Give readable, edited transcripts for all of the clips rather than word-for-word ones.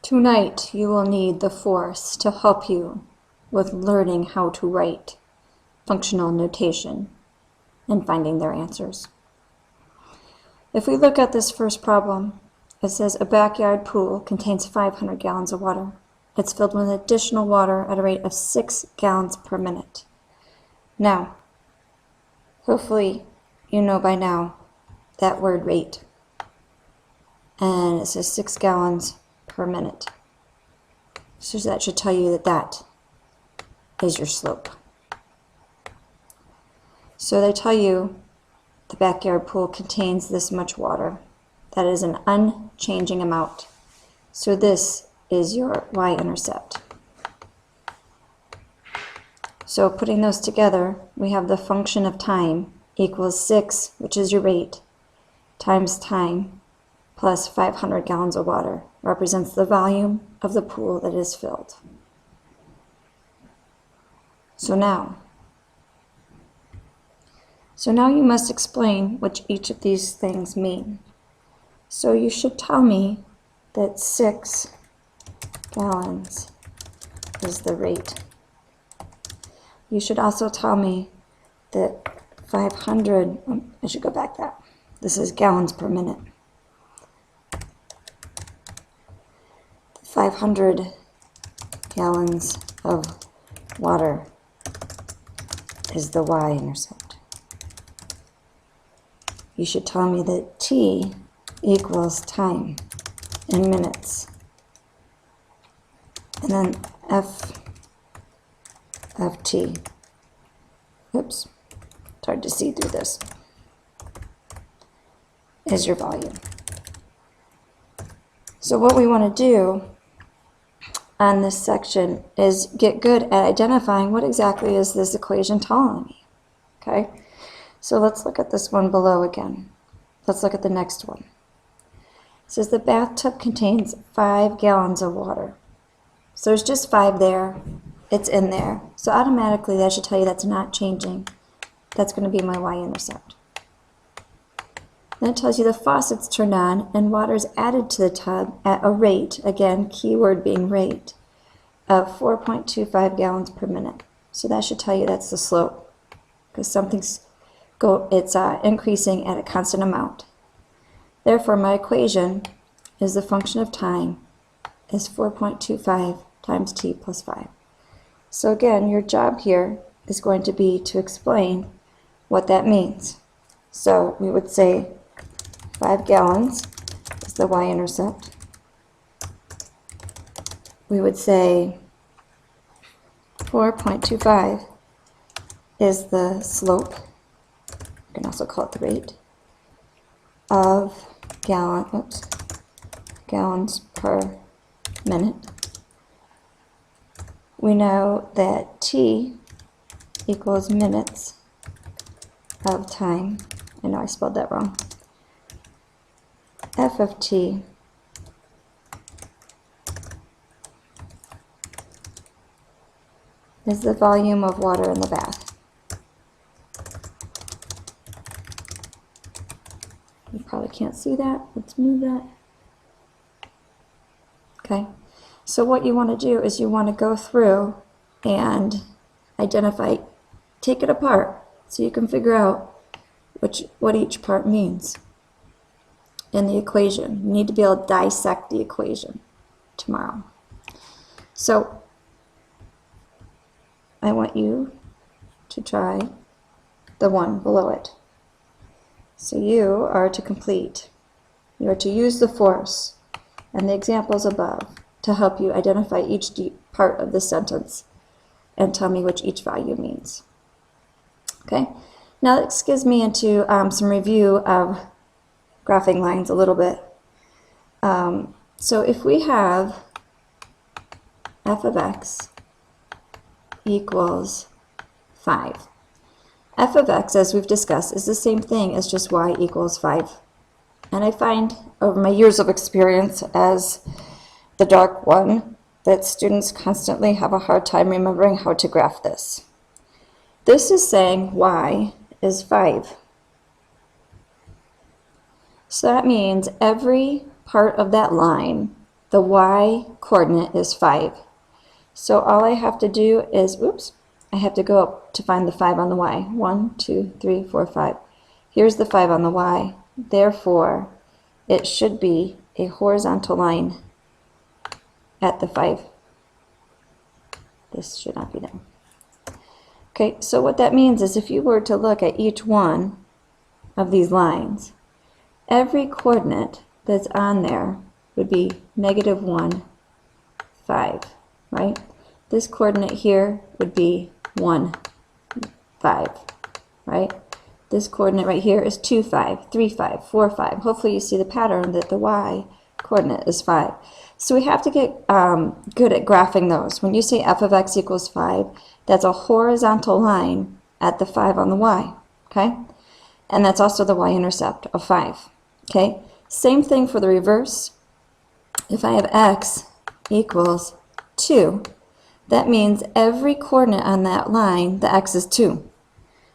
Tonight you will need the force to help you with learning how to write functional notation and finding their answers. If we look at this first problem, it says a backyard pool contains 500 gallons of water. It's filled with additional water at a rate of 6 gallons per minute. Now, hopefully you know by now that word rate. And it says 6 gallons per minute. So that should tell you that that is your slope. So they tell you the backyard pool contains this much water. That is an unchanging amount. So this is your y-intercept. So putting those together, we have the function of time equals 6, which is your rate, times time, plus 500 gallons of water, represents the volume of the pool that is filled. So now you must explain what each of these things mean. So you should tell me that 6 gallons is the rate. You should also tell me that 500, I should go back that. This is gallons per minute. 500 gallons of water is the y-intercept. You should tell me that t equals time in minutes. And then f of t. Oops, it's hard to see through this. Is your volume. So what we want to do on this section is get good at identifying what exactly is this equation telling me. Okay, so let's look at this one below again. Let's look at the next one. It says the bathtub contains 5 gallons of water. So there's just 5 there. It's in there. So automatically that should tell you that's not changing. That's going to be my y-intercept. Then it tells you the faucet's turned on and water is added to the tub at a rate, again, keyword being rate, of 4.25 gallons per minute. So that should tell you that's the slope, because it's increasing at a constant amount. Therefore, my equation is the function of time is 4.25 times t plus 5. So again, your job here is going to be to explain what that means. So we would say 5 gallons is the y-intercept. We would say 4.25 is the slope. You can also call it the rate of gallons per minute. We know that t equals minutes of time. I know I spelled that wrong. F of t is the volume of water in the bath. You probably can't see that. Let's move that. Okay, so what you want to do is you want to go through and identify, take it apart so you can figure out what each part means in the equation. You need to be able to dissect the equation tomorrow. So I want you to try the one below it. So you are to complete. You are to use the force and the examples above to help you identify each part of the sentence and tell me which each value means. Okay, now this gives me into some review of graphing lines a little bit. So if we have f of x equals 5. F of x, as we've discussed, is the same thing as just y equals 5. And I find over my years of experience as the dark one that students constantly have a hard time remembering how to graph this. This is saying y is 5. So that means every part of that line the y coordinate is 5. So all I have to do is, I have to go up to find the 5 on the y. 1, 2, 3, 4, 5. Here's the 5 on the y. Therefore, it should be a horizontal line at the 5. This should not be there. Okay, so what that means is if you were to look at each one of these lines, every coordinate that's on there would be -1, 5, right? This coordinate here would be 1, 5, right? This coordinate right here is 2, 5, 3, 5, 4, 5. Hopefully you see the pattern that the y coordinate is 5. So we have to get good at graphing those. When you say f of x equals 5, that's a horizontal line at the 5 on the y, okay? And that's also the y-intercept of 5, okay? Same thing for the reverse. If I have x equals 2, that means every coordinate on that line, the x is 2.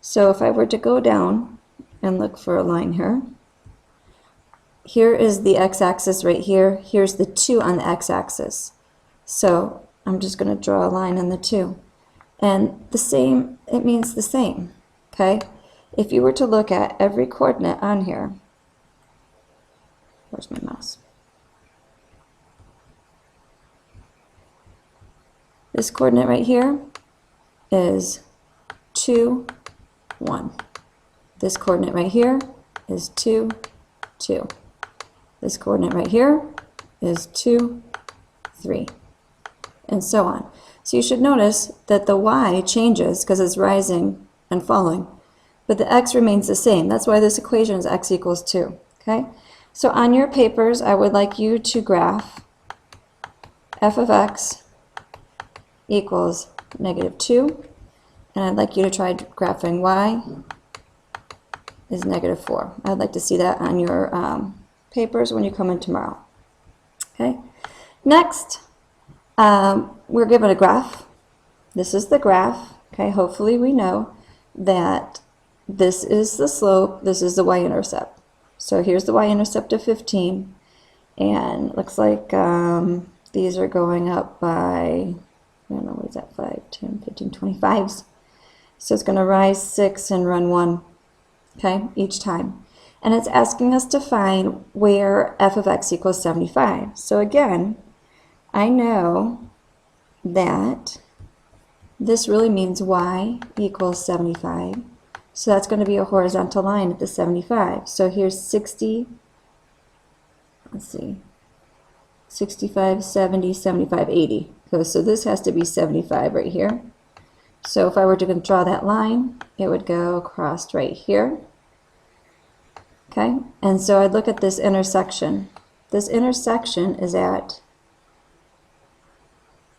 So if I were to go down and look for a line here, here is the x-axis right here. Here's the 2 on the x-axis. So I'm just going to draw a line on the 2. And the same, it means the same, okay? If you were to look at every coordinate on here, where's my mouse? This coordinate right here is 2, 1. This coordinate right here is 2, 2. This coordinate right here is 2, 3, and so on. So you should notice that the y changes because it's rising and falling, but the x remains the same. That's why this equation is x equals 2, okay? So on your papers, I would like you to graph f of x equals -2, and I'd like you to try graphing y is -4. I'd like to see that on your papers when you come in tomorrow. Okay. Next, we're given a graph. This is the graph. Okay. Hopefully we know that this is the slope. This is the y-intercept. So here's the y-intercept of 15, and it looks like these are going up by, I don't know, what is that, 5, 10, 15, 25s. So it's going to rise 6 and run 1, okay, each time. And it's asking us to find where f of x equals 75. So again, I know that this really means y equals 75. So that's going to be a horizontal line at the 75. So here's 60, let's see, 65, 70, 75, 80. So this has to be 75 right here. So if I were to draw that line, it would go across right here. Okay, and so I'd look at this intersection. This intersection is at,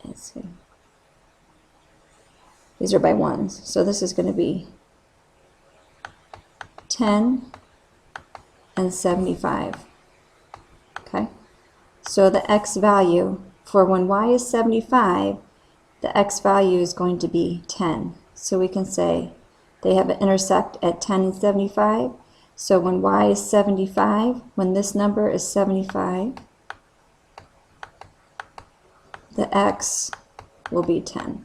let's see, these are by ones. So this is going to be 10 and 75. Okay, so the x value for when y is 75, the x value is going to be 10. So we can say they have an intersect at 10 and 75. So when y is 75, when this number is 75, the x will be 10.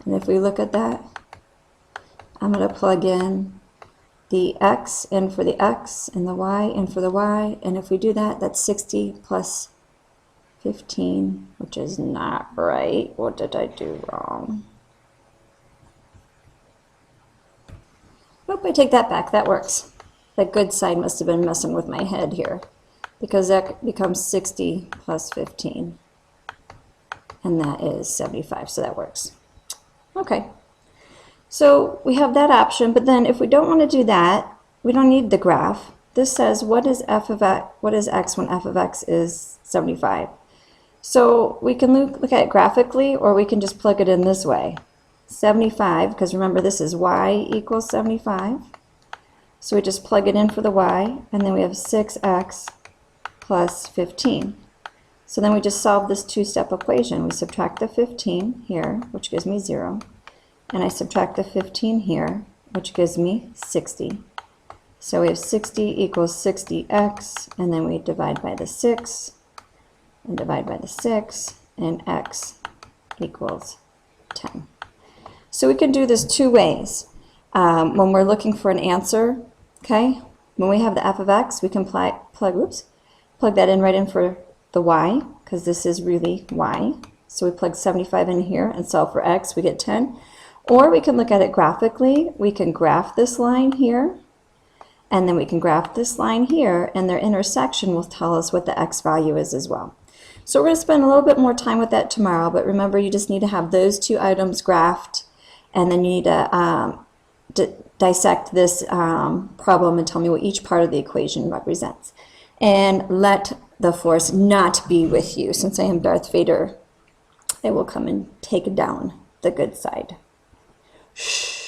And if we look at that, I'm going to plug in the x in for the x and the y in for the y. And if we do that, that's 60 plus 15, which is not right. What did I do wrong? Nope, I take that back. That works. That good side must have been messing with my head here, because that becomes 60 plus 15, and that is 75, so that works. Okay, so we have that option, but then if we don't want to do that, we don't need the graph. This says what is f of x, what is x when f of x is 75. So we can look at it graphically, or we can just plug it in this way. 75, because remember this is y equals 75. So we just plug it in for the y, and then we have 6x plus 15. So then we just solve this two-step equation. We subtract the 15 here, which gives me 0, and I subtract the 15 here, which gives me 60. So we have 60 equals 60x, and then we divide by the 6, and divide by the 6, and x equals 10. So we can do this two ways. When we're looking for an answer, okay, when we have the f of x, we can plug that in right in for the y, because this is really y. So we plug 75 in here and solve for x, we get 10. Or we can look at it graphically. We can graph this line here, and then we can graph this line here, and their intersection will tell us what the x value is as well. So we're going to spend a little bit more time with that tomorrow, but remember, you just need to have those two items graphed, and then you need to dissect this problem and tell me what each part of the equation represents. And let the force not be with you. Since I am Darth Vader, I will come and take down the good side. Shh.